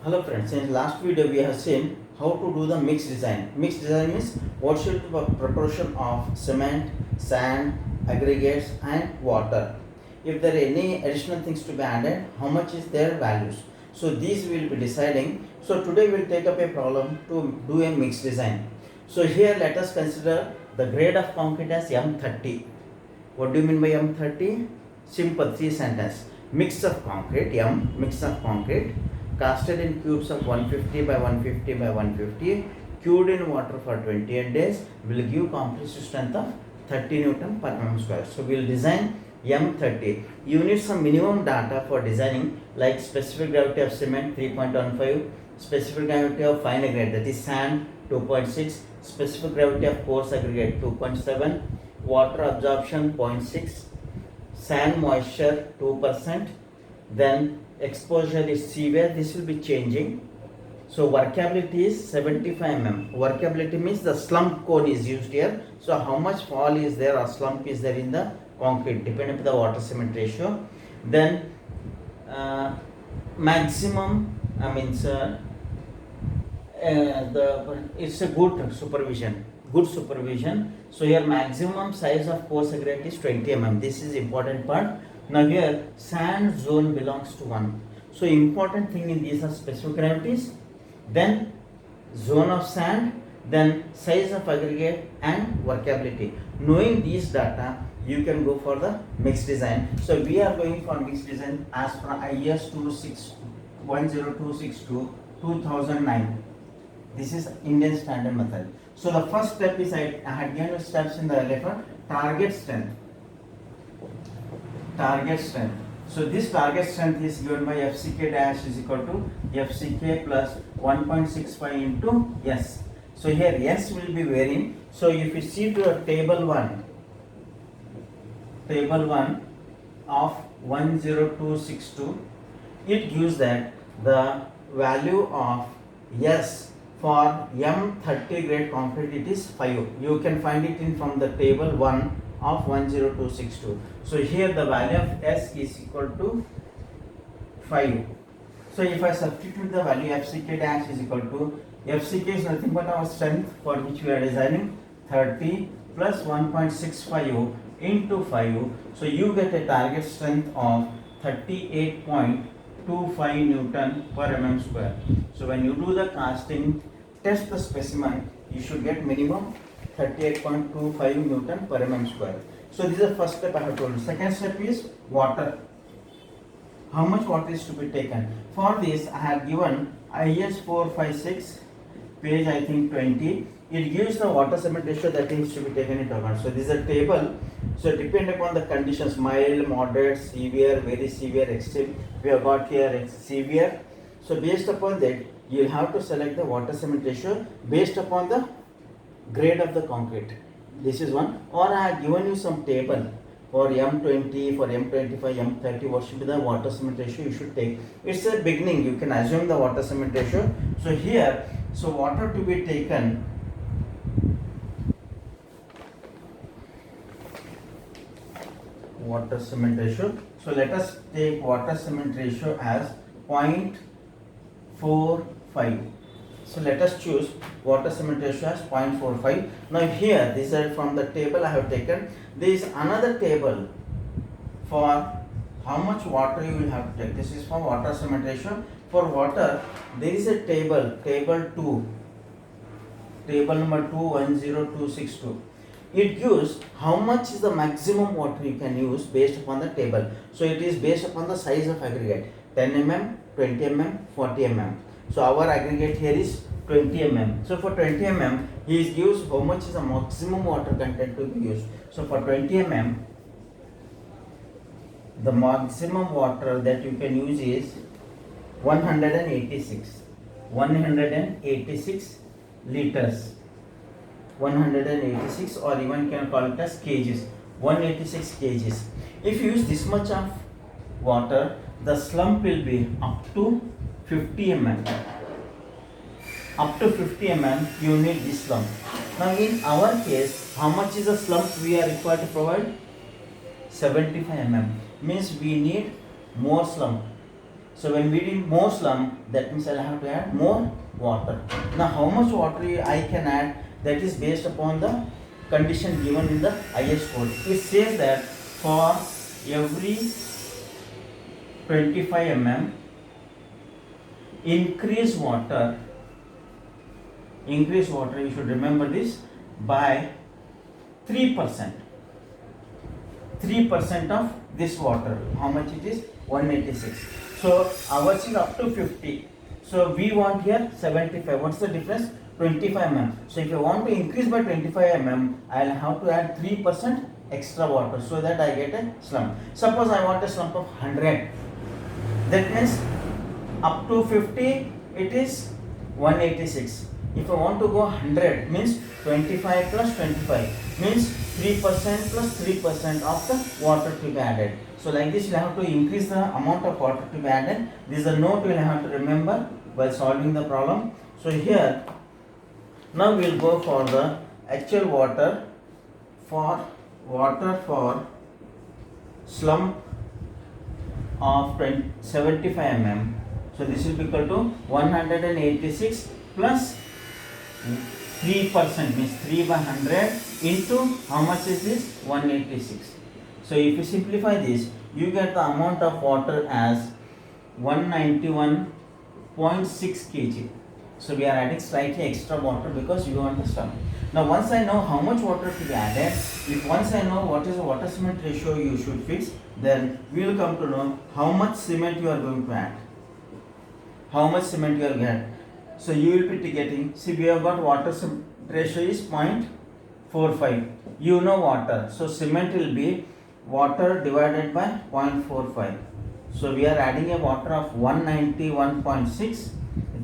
Hello friends, in last video we have seen how to do the mix design. Mix design means what should be the proportion of cement, sand, aggregates and water. If there are any additional things to be added, how much is their values. So these we will be deciding. So today we will take up a problem to do a mix design. So here let us consider the grade of concrete as M30. What do you mean by M30? Simple, three sentence. Mix of concrete, mix of concrete, casted in cubes of 150 by 150 by 150, cured in water for 28 days, will give compressive strength of 30 Newton per mm square. So we will design M30. You need some minimum data for designing, like specific gravity of cement 3.15, specific gravity of fine aggregate, that is sand 2.6, specific gravity of coarse aggregate 2.7, water absorption 0.6, sand moisture 2%, then exposure is severe. This will be changing. So workability is 75 mm. Workability means the slump cone is used here. So how much fall is there or slump is there in the concrete depending on the water cement ratio. Then maximum, it's a good supervision. So here maximum size of coarse aggregate is 20 mm. This is important part. Now here sand zone belongs to 1. So important thing in these are specific gravities, then zone of sand, then size of aggregate and workability. Knowing these data, you can go for the mixed design. So we are going for mixed design as per IS 10262 2009. This is Indian standard method. So the first step is I had given steps in the elephant. Target strength. So this target strength is given by FCK dash is equal to FCK plus 1.65 into S. So here S will be varying. So if you see to a table 1 of 10262, it gives that the value of S for M30 grade concrete it is 5. You can find it in from the table 1 of 10262. So here the value of S is equal to 5. So if I substitute the value FCK dash is equal to, FCK is nothing but our strength for which we are designing, 30 plus 1.65 into 5. So you get a target strength of 38.25 Newton per mm square. So when you do the casting, test the specimen, you should get minimum 38.25 Newton per mm square. So this is the first step I have told you. Second step is water. How much water is to be taken? For this I have given IS 456 page I think 20. It gives the water cement ratio that needs to be taken into account. So this is a table. So depend upon the conditions, mild, moderate, severe, very severe, extreme. We have got here severe. So based upon that, you will have to select the water cement ratio based upon the grade of the concrete. This is one. Or I have given you some table for M20, for M25, M30, what should be the water cement ratio you should take. It's a beginning, you can assume the water cement ratio. So here, so water to be taken, water cement ratio. So let us take water cement ratio as 0.45. So let us choose water cement ratio as 0.45. Now here, this is from the table I have taken. There is another table for how much water you will have to take. This is for water cement ratio. For water, there is a table, table number 210262. It gives how much is the maximum water you can use based upon the table. So it is based upon the size of aggregate, 10 mm, 20 mm, 40 mm. So our aggregate here is 20 mm. So for 20 mm, he gives how much is the maximum water content to be used. So for 20 mm, the maximum water that you can use is 186 liters. 186, or even can call it as kgs, 186 kgs. If you use this much of water, the slump will be up to 50 mm. Up to 50 mm you need this slump. Now in our case, how much is the slump we are required to provide? 75 mm. Means we need more slump. So when we need more slump, that means I'll have to add more water. Now how much water I can add, that is based upon the condition given in the IS code. It says that for every 25 mm increase water, you should remember this, by 3%. 3% of this water, how much it is? 186. So ours is up to 50. So we want here 75. What's the difference? 25 mm. So if I want to increase by 25 mm, I'll have to add 3% extra water so that I get a slump. Suppose I want a slump of 100. That means up to 50 it is 186. If I want to go 100, means 25 plus 25 means 3% plus 3% of the water to be added. So like this you have to increase the amount of water to be added. This is a note you will have to remember while solving the problem. So here now we will go for the actual water for slump of 75 mm. So this will be equal to 186 plus 3%, means 3 by 100 into how much is this? 186. So if you simplify this, you get the amount of water as 191.6 kg. So we are adding slightly extra water because you want the slump. Now once I know how much water to be added, if once I know what is the water cement ratio you should fix, then we will come to know how much cement you are going to add. How much cement you will get. So you will be getting, see we have got water ratio is 0.45. You know water. So cement will be water divided by 0.45. So we are adding a water of 191.6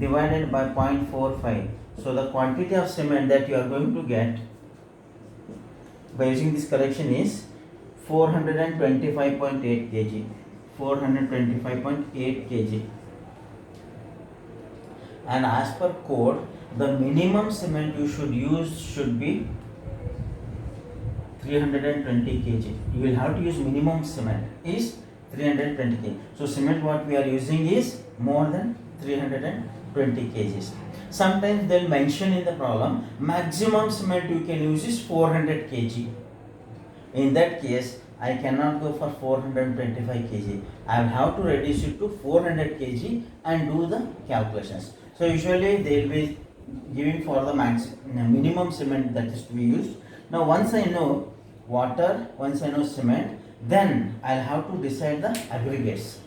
divided by 0.45. So the quantity of cement that you are going to get by using this correction is 425.8 kg. 425.8 kg. And as per code, the minimum cement you should use should be 320 kg. You will have to use minimum cement is 320 kg. So cement what we are using is more than 320 kgs. Sometimes they will mention in the problem maximum cement you can use is 400 kg. In that case, I cannot go for 425 kg. I will have to reduce it to 400 kg and do the calculations. So usually they will be giving for the minimum cement that is to be used. Now once I know water, once I know cement, then I'll have to decide the aggregates.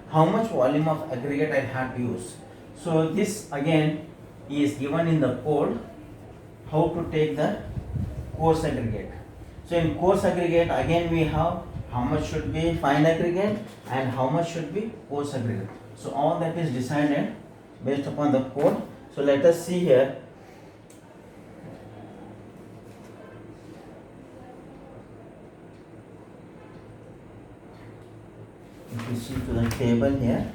How much volume of aggregate I have to use. So this again is given in the code, how to take the coarse aggregate. So in coarse aggregate again we have how much should be fine aggregate and how much should be coarse aggregate. So all that is decided based upon the code. So let us see here. If you see to the table here,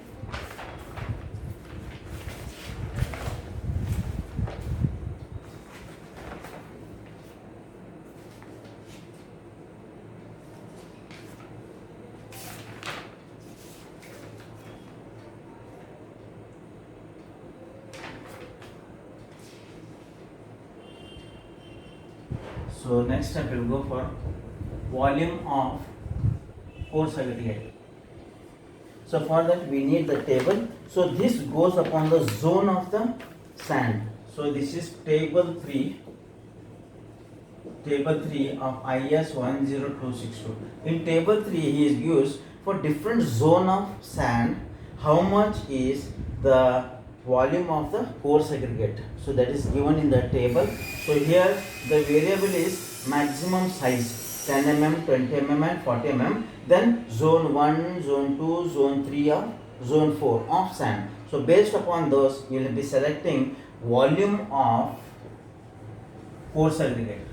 so next step we will go for volume of coarse aggregate. So for that we need the table. So this goes upon the zone of the sand. So this is table 3 of IS 10262. In table 3 he is used for different zone of sand how much is the volume of the coarse aggregate. So that is given in the table. So here the variable is maximum size 10 mm, 20 mm and 40 mm. Then zone 1, zone 2, zone 3 or zone 4 of sand. So based upon those you will be selecting volume of coarse aggregate.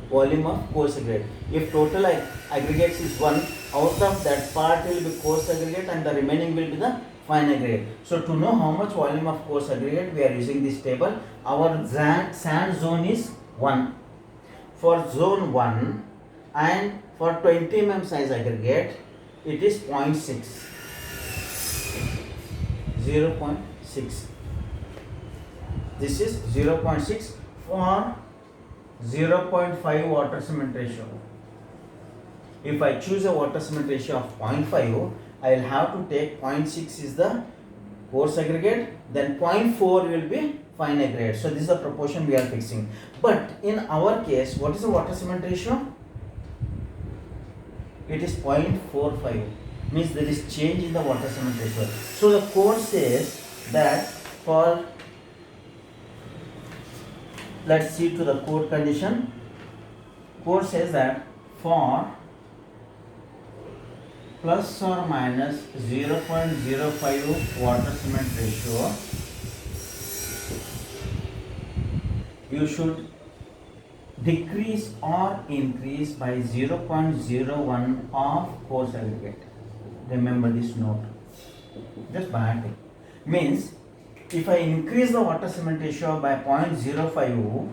Volume of coarse aggregate. If total aggregates is 1, out of that part will be coarse aggregate and the remaining will be the fine aggregate. So to know how much volume of coarse aggregate we are using this table. Our sand zone is 1. For zone 1 and for 20 mm size aggregate it is 0.6. 0.6. This is 0.6 for 0.5 water cement ratio. If I choose a water cement ratio of 0.5, I will have to take 0.6 is the coarse aggregate, then 0.4 will be fine aggregate. So this is the proportion we are fixing. But in our case, what is the water cement ratio? It is 0.45, means there is change in the water cement ratio. So the code says that for, let's see to the code condition. Code says that for plus or minus 0.05 water cement ratio, you should decrease or increase by 0.01 of coarse aggregate. Remember this note. Just by adding. Means if I increase the water cement ratio by 0.05,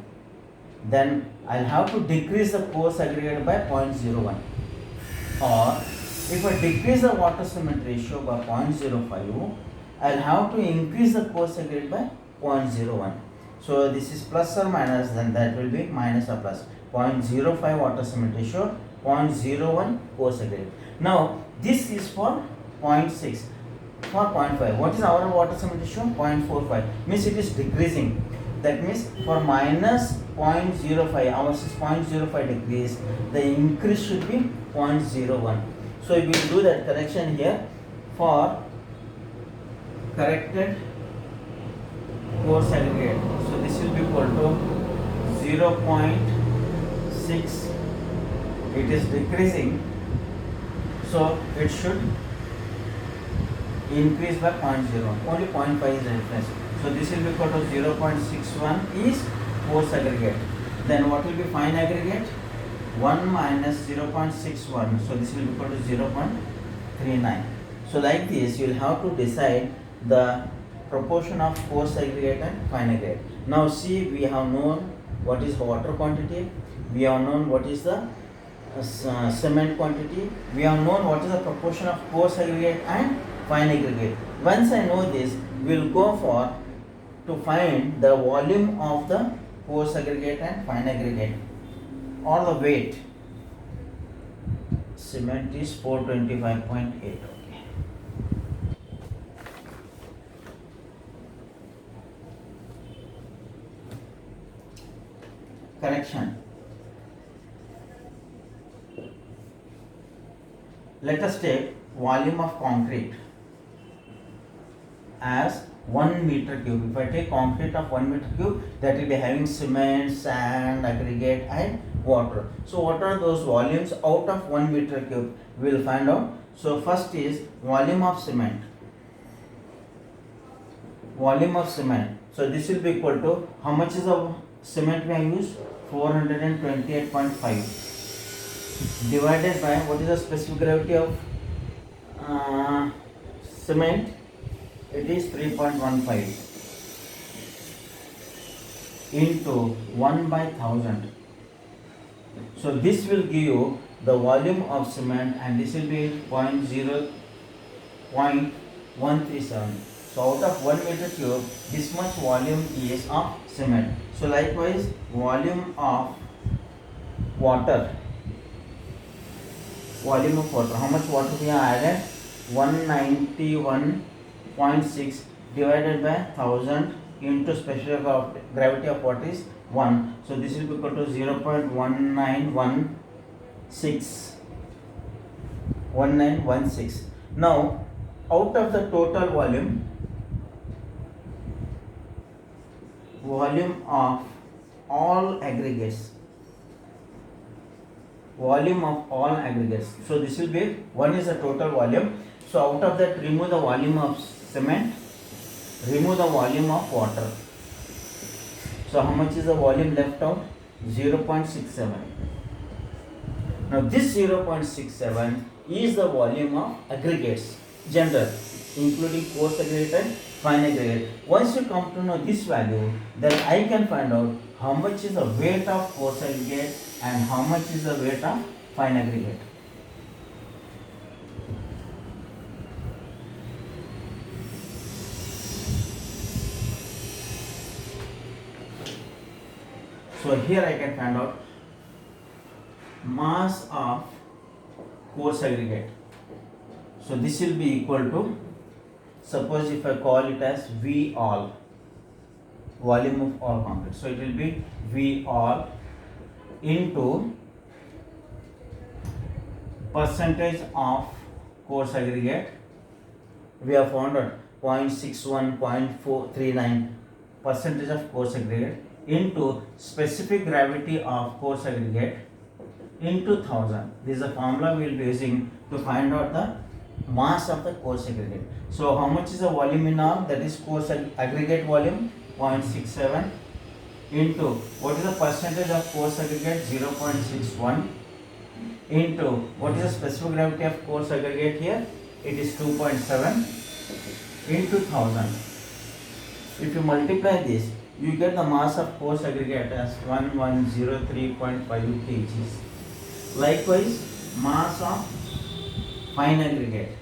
then I'll have to decrease the coarse aggregate by 0.01. Or if I decrease the water cement ratio by 0.05, I'll have to increase the coarse aggregate by 0.01. So this is plus or minus, then that will be minus or plus. 0.05 water cement ratio, 0.01 coarse aggregate. Now this is for 0.6. For 0.5, what is our water cement ratio? 0.45, means it is decreasing. That means for minus 0.05, ours is 0.05 decrease, the increase should be 0.01. So we will do that correction here. For corrected coarse aggregate, so this will be equal to 0.6. It is decreasing, so it should increase by 0.01. Only 0.5 is the difference. So this will be equal to 0.61 is coarse aggregate. Then what will be fine aggregate? 1 minus 0.61. So this will be equal to 0.39. So like this, you will have to decide the proportion of coarse aggregate and fine aggregate. Now see, we have known what is water quantity. We have known what is the cement quantity. We have known what is the proportion of coarse aggregate and fine aggregate. Once I know this, we will go for to find the volume of the coarse aggregate and fine aggregate, or the weight. Cement is 425.8. Okay. Correction. Let us take volume of concrete as 1 meter cube. If I take concrete of 1 meter cube, that will be having cement, sand, aggregate and water. So what are those volumes out of 1 meter cube? We will find out. So first is volume of cement. Volume of cement. So this will be equal to, how much is the cement we have used? 428.5 divided by, what is the specific gravity of cement? It is 3.15 into 1 by 1000. So this will give you the volume of cement, and this will be 0.137. So out of 1 meter cube, this much volume is of cement. So likewise, volume of water. Volume of water. How much water we have added? 191.6 divided by 1000 into specific gravity of water is 1. So this will be equal to 0.1916. Now out of the total volume of all aggregates, so this will be, 1 is the total volume. So out of that, remove the volume of cement, remove the volume of water. So how much is the volume left out? 0.67. Now this 0.67 is the volume of aggregates, general, including coarse aggregate and fine aggregate. Once you come to know this value, then I can find out how much is the weight of coarse aggregate and how much is the weight of fine aggregate. So here I can find out mass of coarse aggregate. So this will be equal to, suppose if I call it as V all, volume of all concrete. So it will be V all into percentage of coarse aggregate. We have found out 0.61, 0.439 percentage of coarse aggregate into specific gravity of coarse aggregate into 1000. This is a formula we will be using to find out the mass of the coarse aggregate. So how much is the volume in all? That is coarse aggregate volume 0.67 into what is the percentage of coarse aggregate 0.61 into what is the specific gravity of coarse aggregate here? It is 2.7 into 1000. If you multiply this, you get the mass of coarse aggregate as 1103.5 kgs. Likewise, mass of fine aggregate.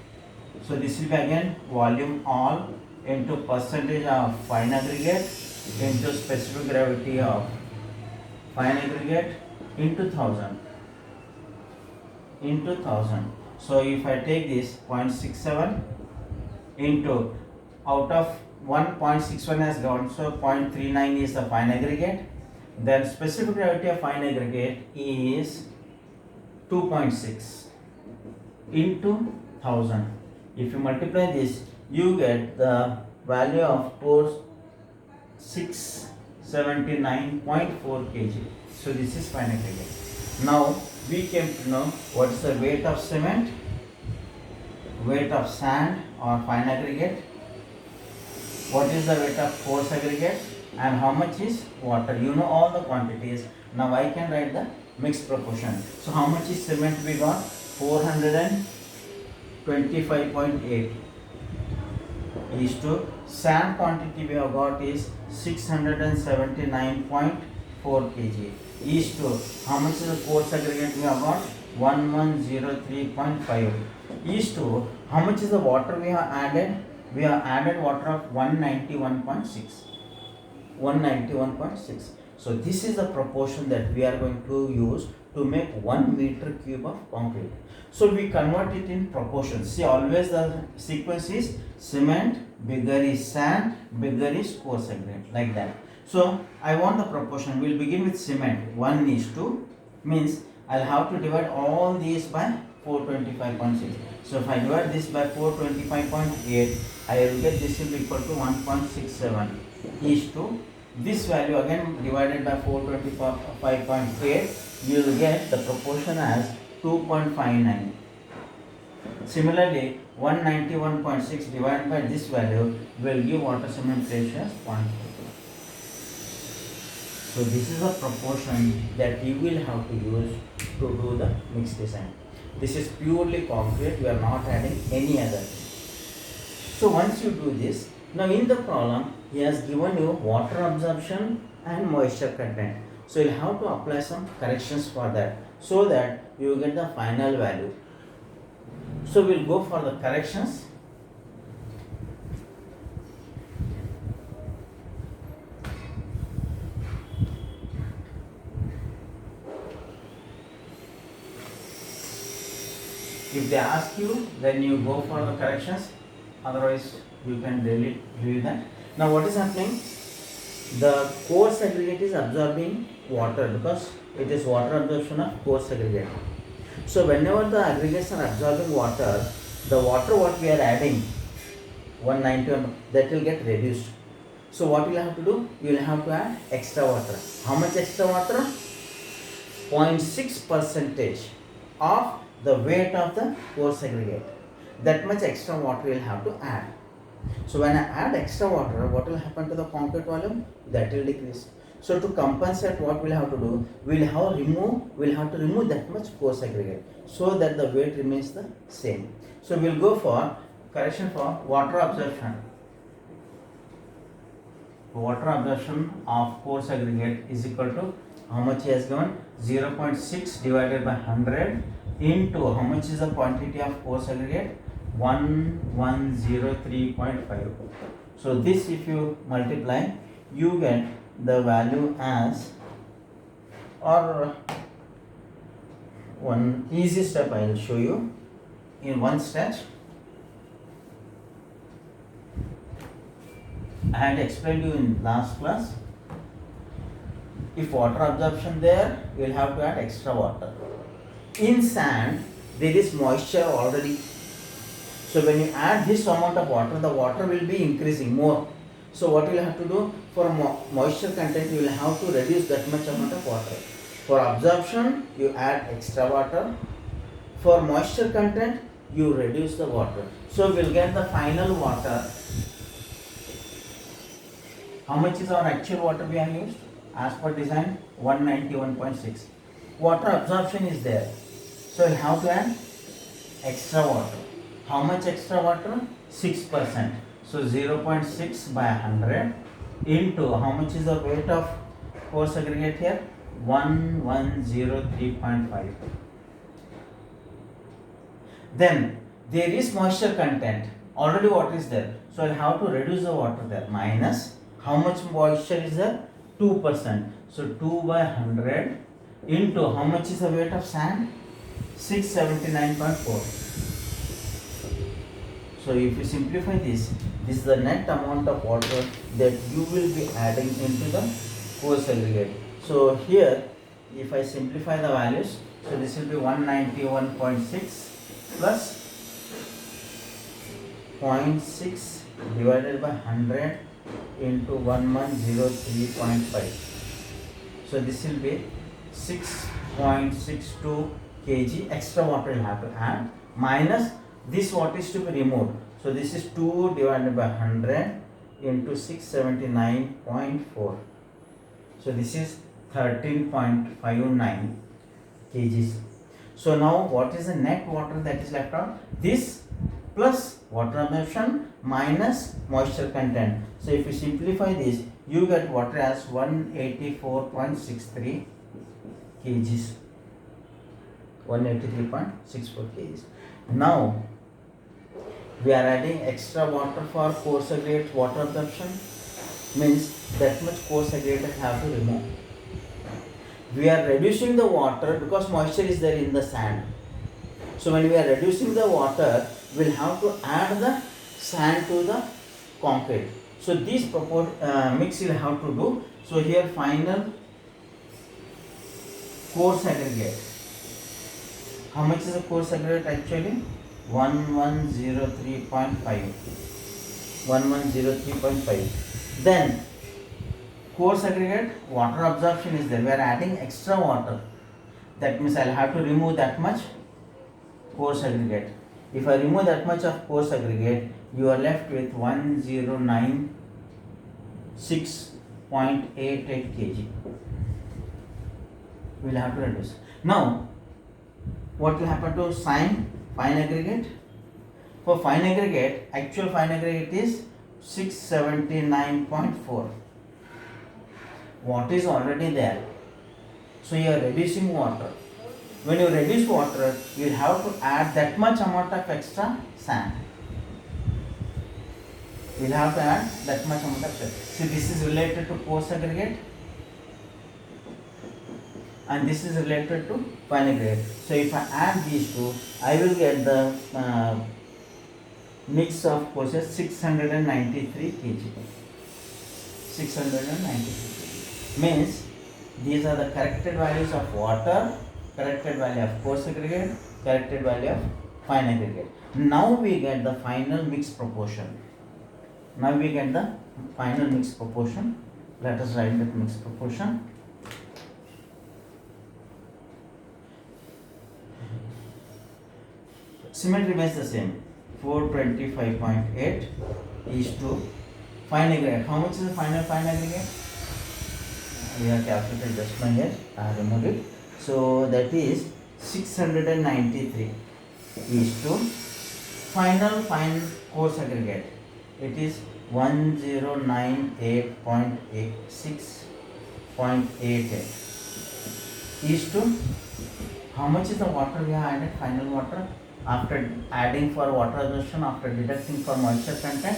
So this will be again volume all into percentage of fine aggregate into specific gravity of fine aggregate into 1000. Into 1000. So if I take this 0.67 into, out of 1.61 has gone, so 0.39 is the fine aggregate. Then specific gravity of fine aggregate is 2.6 into 1000. If you multiply this, you get the value of course 679.4 kg. So this is fine aggregate. Now we came to know what is the weight of cement, weight of sand or fine aggregate, what is the weight of coarse aggregate, and how much is water. You know all the quantities. Now I can write the mixed proportion. So how much is cement we got? 425.8 is to sand quantity we have got is 679.4 kg is to how much is the coarse aggregate we have got? 1103.5 is to how much is the water we have added? We have added water of 191.6. So this is the proportion that we are going to use to make 1 meter cube of concrete. So we convert it in proportions. See, always the sequence is cement, bigger is sand, bigger is coarse aggregate, like that. So I want the proportion. We'll begin with cement. 1:2 means I'll have to divide all these by 425.6. So if I divide this by 425.8, I will get this will be equal to 1.67 is to this value again divided by 425.8. You will get the proportion as 2.59. Similarly, 191.6 divided by this value will give water cement ratio as 0.4. So this is a proportion that you will have to use to do the mixed design. This is purely concrete, we are not adding any other. So once you do this, now in the problem, he has given you water absorption and moisture content. So you'll have to apply some corrections for that so that you will get the final value. So we'll go for the corrections. If they ask you, then you go for the corrections. Otherwise, you can delete that. Now, what is happening? The coarse aggregate is absorbing water because it is water absorption of coarse aggregate. So, whenever the aggregates are absorbing water, the water what we are adding, 191, that will get reduced. So, what you will have to do? You will have to add extra water. How much extra water? 0.6% of the weight of the coarse aggregate. That much extra water you will have to add. So when I add extra water, what will happen to the concrete volume? That will decrease. So to compensate, what we'll have to do? We'll have to remove that much coarse aggregate so that the weight remains the same. So we'll go for correction for water absorption. Water absorption of coarse aggregate is equal to how much he has given? 0.6 divided by 100 into how much is the quantity of coarse aggregate? 1103.5. So this if you multiply, you get the value as Or one easy step I will show you in one step. I had explained you in last class. If water absorption there, you will have to add extra water. In sand, there is moisture already. So when you add this amount of water, the water will be increasing more. So what you will have to do for moisture content, you will have to reduce that much amount of water. For absorption, you add extra water. For moisture content, you reduce the water. So we will get the final water. How much is our actual water we have used? As per design, 191.6. Water absorption is there. So you have to add extra water. How much extra water? 6%. So 0.6 by 100 into how much is the weight of coarse aggregate here? 1103.5. Then there is moisture content. Already water is there. So I'll have to reduce the water there. Minus how much moisture is there? 2%. So 2 by 100 into how much is the weight of sand? 679.4. So if you simplify this is the net amount of water that you will be adding into the coarse aggregate. So here, if I simplify the values, so this will be 191.6 plus 0.6 divided by 100 into 1103.5. So this will be 6.62 kg extra water you have to add, minus this what is to be removed. So this is 2 divided by 100 into 679.4. So this is 13.59 kgs. So now what is the net water that is left out? This plus water absorption minus moisture content. So if you simplify this, you get water as 184.63 kgs. 183.64 kgs. Now we are adding extra water for coarse aggregate water absorption, means that much coarse aggregate have to remove. We are reducing the water because moisture is there in the sand. So when we are reducing the water, we will have to add the sand to the concrete. So this mix you will have to do. So here final coarse aggregate. How much is the coarse aggregate actually? 1103.5. 1103.5. Then coarse aggregate water absorption is there. We are adding extra water. That means I will have to remove that much coarse aggregate. If I remove that much of coarse aggregate, you are left with 1096.88 kg. We will have to reduce. Now, what will happen to fine aggregate? For fine aggregate, actual fine aggregate is 679.4. Water is already there. So you are reducing water. When you reduce water, you will have to add that much amount of extra sand. You will have to add that much amount of sand. See, this is related to coarse aggregate and this is related to fine aggregate. So if I add these two, I will get the mix of courses 693 kg. 693 kg. Means these are the corrected values of water, corrected value of coarse aggregate, corrected value of fine aggregate. Now we get the final mix proportion. Let us write that mix proportion. Cement remains the same. 425.8 is to fine aggregate. How much is the final fine aggregate? We have calculated just now here. I have removed it. So that is 693 is to final fine coarse aggregate. It is 1098.86.88 is to how much is the water we have added, final water, after adding for water absorption, after deducting for moisture content,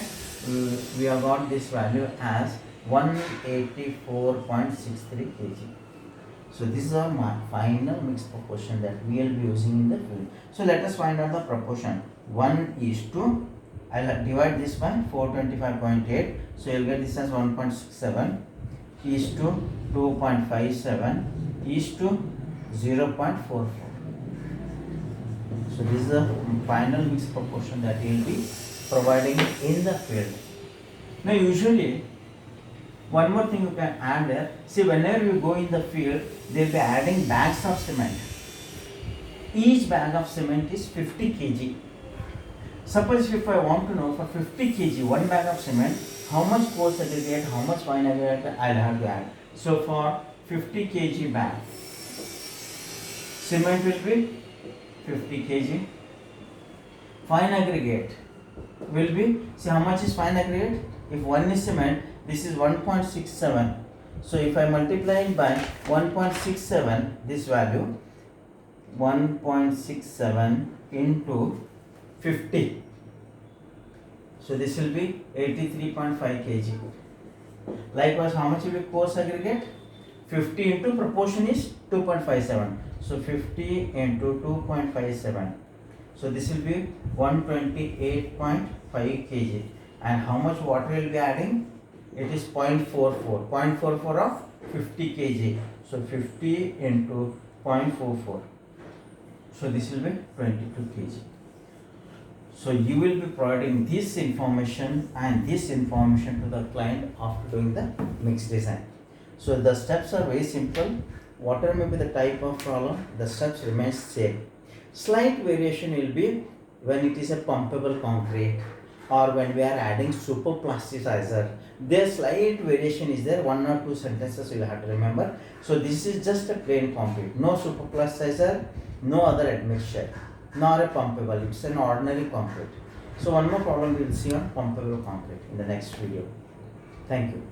we have got this value as 184.63 kg. So this is our final mixed proportion that we will be using in the field. So let us find out the proportion. 1:, I'll divide this by 425.8. So you'll get this as 1.67 is to 2.57 is to 0.44. So this is the final mixed proportion that you will be providing in the field. Now usually one more thing you can add there. See, whenever you go in the field, they will be adding bags of cement. Each bag of cement is 50 kg. Suppose if I want to know for 50 kg, one bag of cement, how much coarse aggregate, how much fine aggregate I'll have to add. So for 50 kg bag, cement will be 50 kg. Fine aggregate will be, see how much is fine aggregate? If 1 is cement, this is 1.67. So if I multiply it by 1.67, this value 1.67 into 50. So this will be 83.5 kg. Likewise, how much will be coarse aggregate? 50 into proportion is 2.57. So 50 into 2.57. So this will be 128.5 kg. And how much water will be adding? It is 0.44. 0.44 of 50 kg. So 50 into 0.44. So this will be 22 kg. So you will be providing this information and this information to the client after doing the mix design. So the steps are very simple. Whatever may be the type of problem, the steps remain same. Slight variation will be when it is a pumpable concrete or when we are adding super plasticizer. There slight variation is there, 1 or 2 sentences you will have to remember. So this is just a plain concrete, no super plasticizer, no other admixture, nor a pumpable, it's an ordinary concrete. So one more problem we will see on pumpable concrete in the next video. Thank you.